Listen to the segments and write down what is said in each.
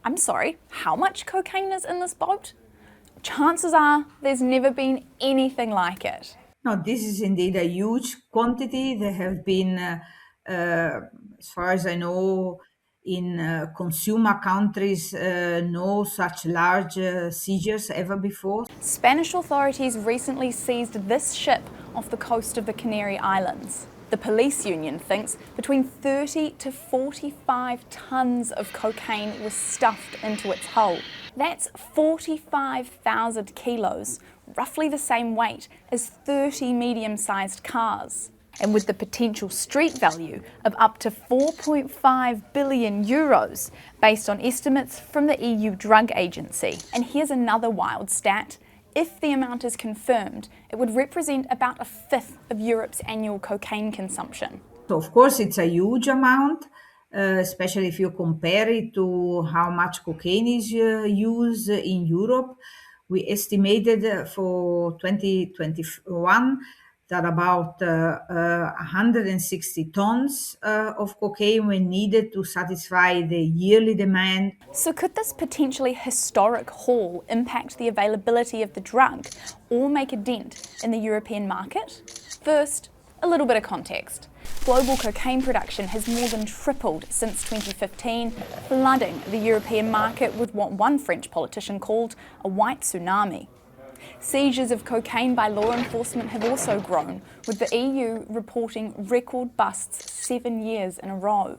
I'm sorry, how much cocaine is in this boat? Chances are there's never been anything like it. No, this is indeed a huge quantity. There have been, as far as I know, in consumer countries, no such large seizures ever before. Spanish authorities recently seized this ship off the coast of the Canary Islands. The police union thinks between 30 to 45 tons of cocaine was stuffed into its hull. That's 45,000 kilos, roughly the same weight as 30 medium-sized cars. And with the potential street value of up to 4.5 billion euros, based on estimates from the EU Drug Agency. And here's another wild stat. If the amount is confirmed, it would represent about a fifth of Europe's annual cocaine consumption. So of course, it's a huge amount, especially if you compare it to how much cocaine is used in Europe. We estimated for 2021 that about 160 tons of cocaine were needed to satisfy the yearly demand. So could this potentially historic haul impact the availability of the drug or make a dent in the European market? First, a little bit of context. Global cocaine production has more than tripled since 2015, flooding the European market with what one French politician called a white tsunami. Seizures of cocaine by law enforcement have also grown, with the EU reporting record busts 7 years in a row.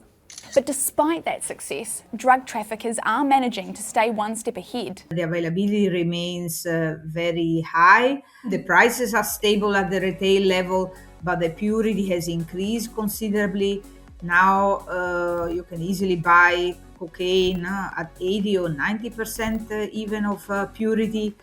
But despite that success, drug traffickers are managing to stay one step ahead. The availability remains very high. The prices are stable at the retail level, but the purity has increased considerably. Now you can easily buy cocaine at 80 or 90% even of purity.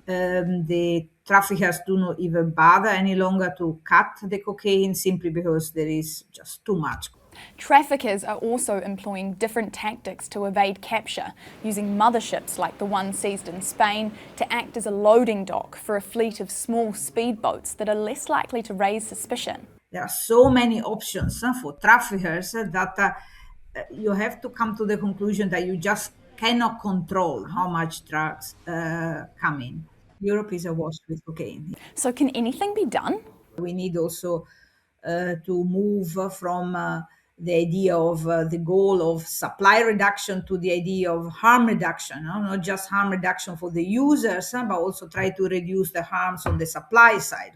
The traffickers do not even bother any longer to cut the cocaine simply because there is just too much. Traffickers are also employing different tactics to evade capture, using motherships like the one seized in Spain to act as a loading dock for a fleet of small speedboats that are less likely to raise suspicion. There are so many options for traffickers that you have to come to the conclusion that you just cannot control how much drugs come in. Europe is awash with cocaine. So can anything be done? We need also to move from the idea of the goal of supply reduction to the idea of harm reduction, not just harm reduction for the users, but also try to reduce the harms on the supply side.